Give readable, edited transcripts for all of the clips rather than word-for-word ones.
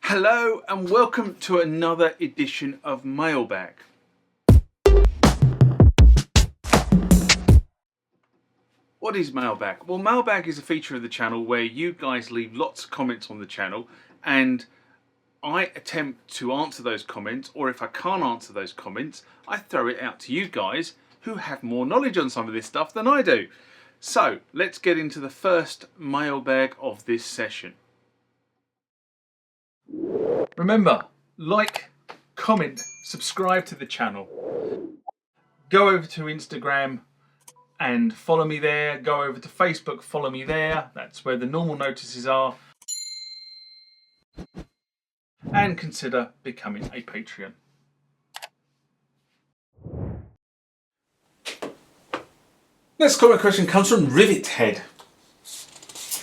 Hello and welcome to another edition of Mailbag. What is Mailbag? Well, Mailbag is a feature of the channel where you guys leave lots of comments on the channel and I attempt to answer those comments, or if I can't answer those comments, I throw it out to you guys who have more knowledge on some of this stuff than I do. So let's get into the first mailbag of this session. Remember, like, comment, subscribe to the channel. Go over to Instagram and follow me there. Go over to Facebook, follow me there. That's where the normal notices are. And consider becoming a Patreon. Next comment question comes from Rivet Head.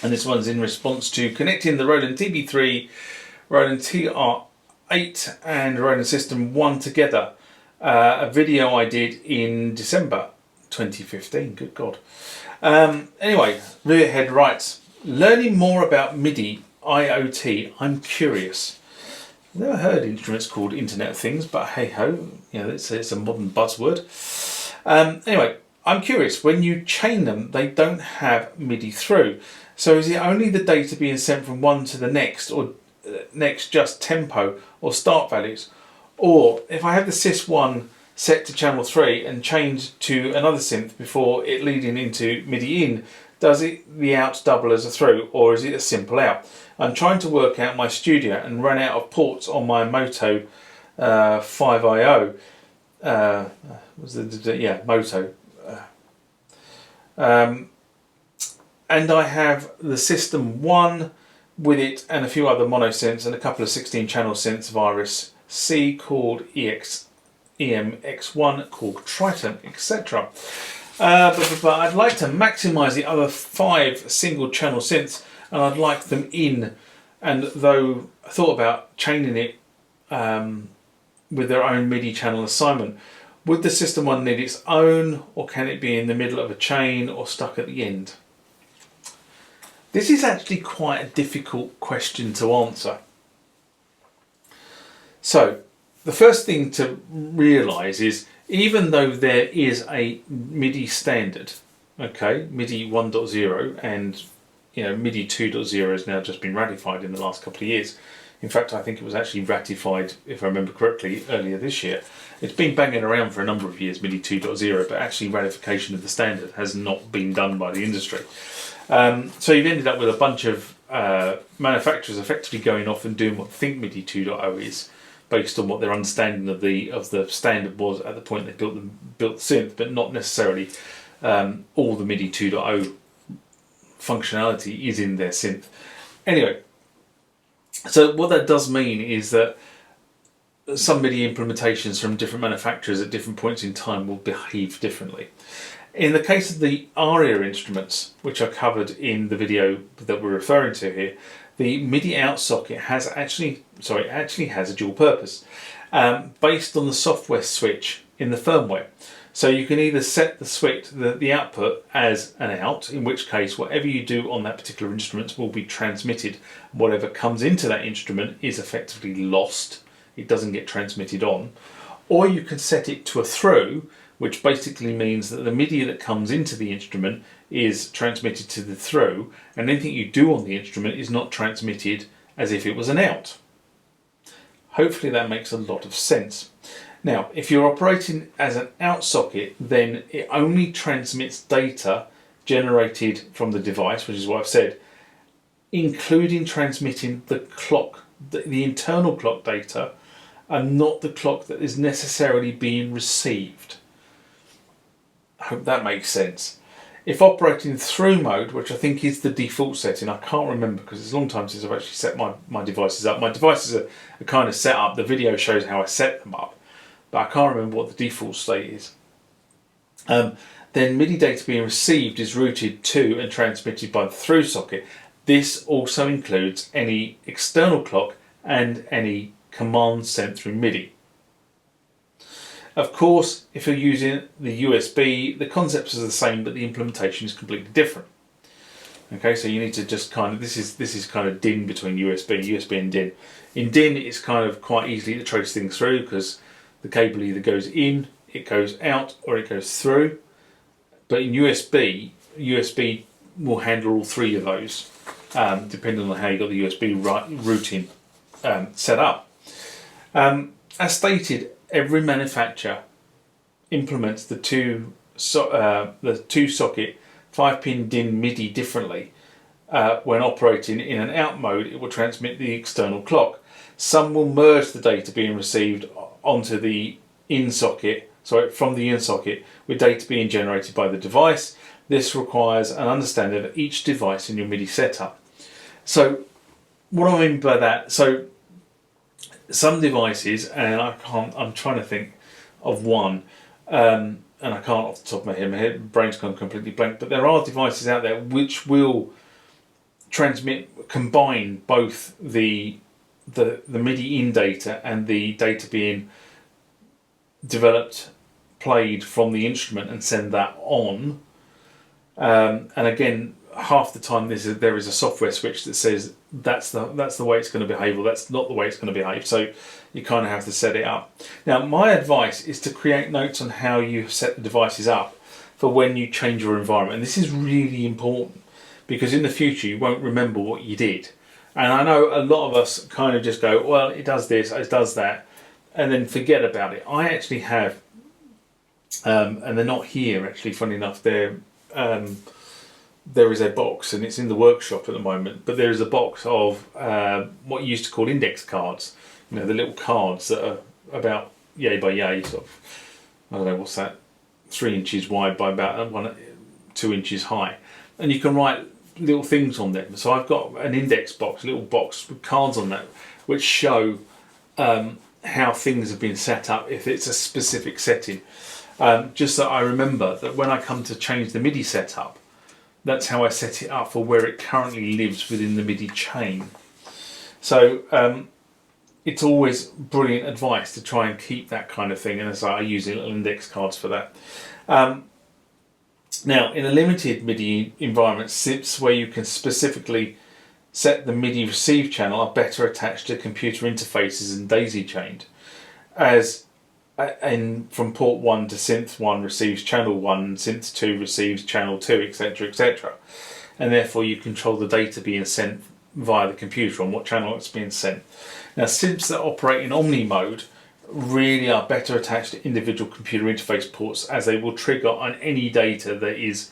And this one's in response to connecting the Roland TB3, Roland TR8 and Roland System 1 together. A video I did in December 2015, good God. Anyway, Rivet Head writes, learning more about MIDI IoT, I'm curious. I've never heard instruments called Internet of Things, but hey ho, you know, it's a modern buzzword. Anyway, I'm curious, when you chain them, they don't have MIDI through. So is it only the data being sent from one to the next, or next just tempo or start values? Or if I have the sys1 set to channel 3 and change to another synth before it leading into MIDI in, does the out double as a through, or is it a simple out? I'm trying to work out my studio and run out of ports on my Moto 5IO. Moto. And I have the System 1 with it and a few other mono synths and a couple of 16 channel synths of Iris C called EMX1 called Triton, etc. But I'd like to maximize the other 5 single channel synths, and I'd like them in, and though I thought about chaining it with their own MIDI channel assignment, would the System 1 need its own, or can it be in the middle of a chain or stuck at the end? This is actually quite a difficult question to answer. So the first thing to realise is, even though there is a MIDI standard, okay, MIDI 1.0 and MIDI 2.0 has now just been ratified in the last couple of years. In fact, I think it was actually ratified, if I remember correctly, earlier this year. It's been banging around for a number of years, MIDI 2.0, but actually ratification of the standard has not been done by the industry. So you've ended up with a bunch of manufacturers effectively going off and doing what they think MIDI 2.0 is, based on what their understanding of the standard was at the point they built the synth, but not necessarily all the MIDI 2.0 functionality is in their synth. Anyway, so what that does mean is that some MIDI implementations from different manufacturers at different points in time will behave differently. In the case of the ARIA instruments, which are covered in the video that we're referring to here, the MIDI Out socket actually has a dual purpose based on the software switch in the firmware. So you can either set the switch, the output, as an out, in which case whatever you do on that particular instrument will be transmitted. Whatever comes into that instrument is effectively lost. It doesn't get transmitted on. Or you can set it to a through, which basically means that the MIDI that comes into the instrument is transmitted to the through, and anything you do on the instrument is not transmitted as if it was an out. Hopefully that makes a lot of sense. Now, if you're operating as an out socket, then it only transmits data generated from the device, which is what I've said, including transmitting the clock, the internal clock data, and not the clock that is necessarily being received. I hope that makes sense. If operating through mode, which I think is the default setting, I can't remember because it's a long time since I've actually set my devices up. My devices are kind of set up, the video shows how I set them up, but I can't remember what the default state is. Then MIDI data being received is routed to and transmitted by the through socket. This also includes any external clock and any commands sent through MIDI. Of course, if you're using the USB, the concepts are the same, but the implementation is completely different. Okay, so you need to just kind of, this is kind of DIN between USB and DIN. In DIN, it's kind of quite easy to trace things through because the cable either goes in, it goes out, or it goes through. But in USB will handle all three of those, depending on how you got the USB routing set up. As stated, every manufacturer implements the two socket 5-pin DIN MIDI differently. When operating in an out mode, it will transmit the external clock. Some will merge the data being received onto the in socket, from the in socket, with data being generated by the device. This requires an understanding of each device in your MIDI setup. So, what I mean by that, so some devices, and I'm trying to think of one, and I can't off the top of my head, brain's gone completely blank, but there are devices out there which will combine both the MIDI in data and the data being developed, played from the instrument, and send that on. And again, half the time there is a software switch that says that's the way it's going to behave, or that's not the way it's going to behave. So you kind of have to set it up. Now, my advice is to create notes on how you set the devices up for when you change your environment. And this is really important because in the future you won't remember what you did. And I know a lot of us kind of just go, well, it does this, it does that, and then forget about it. I actually have, and they're not here actually, funny enough, there is a box, and it's in the workshop at the moment, but there is a box of what you used to call index cards. You know, the little cards that are about yay by yay, sort of, I don't know, what's that, 3 inches wide by about 2 inches high. And you can write little things on them. So I've got an index box, a little box with cards on that, which show how things have been set up if it's a specific setting. Just so I remember that when I come to change the MIDI setup, that's how I set it up for where it currently lives within the MIDI chain. So it's always brilliant advice to try and keep that kind of thing, and as I use little index cards for that. Now, in a limited MIDI environment, SIPs where you can specifically set the MIDI receive channel are better attached to computer interfaces and daisy chained, as from port 1 to synth 1 receives channel 1, synth 2 receives channel 2, etc, etc. And therefore you control the data being sent via the computer on what channel it's being sent. Now, SIPs that operate in Omni mode really are better attached to individual computer interface ports, as they will trigger on any data that is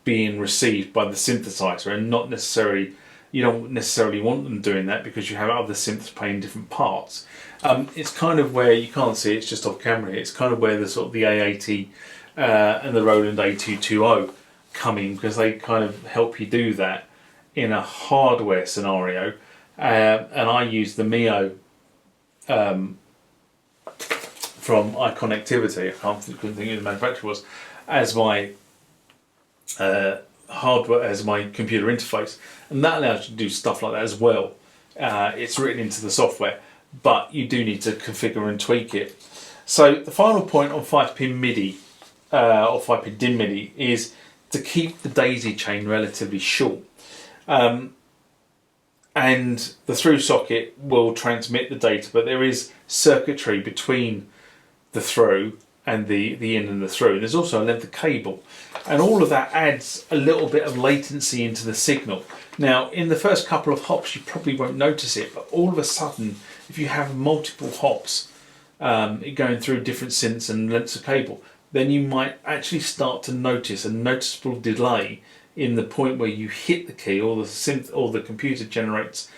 being received by the synthesizer, and not necessarily, you don't necessarily want them doing that because you have other synths playing different parts. It's kind of where, you can't see, it's just off camera here, it's kind of where the sort of the A80 and the Roland A220 come in, because they kind of help you do that in a hardware scenario. And I use the Mio from iConnectivity, couldn't think who the manufacturer was, as my hardware, as my computer interface, and that allows you to do stuff like that as well. It's written into the software, but you do need to configure and tweak it. So the final point on 5-pin MIDI or 5-pin DIN MIDI is to keep the daisy chain relatively short. And the through socket will transmit the data, but there is circuitry between the through and the in and the through. And there's also a length of cable, and all of that adds a little bit of latency into the signal. Now, in the first couple of hops you probably won't notice it, but all of a sudden, if you have multiple hops going through different synths and lengths of cable, then you might actually start to notice a noticeable delay in the point where you hit the key, or the synth, or the computer sequencer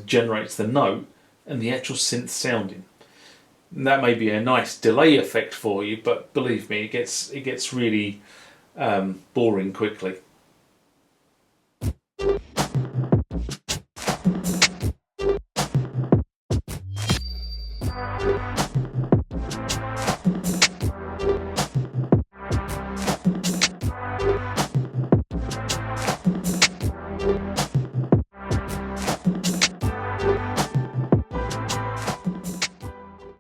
generates the note, and the actual synth sounding. And that may be a nice delay effect for you, but believe me, it gets really boring quickly.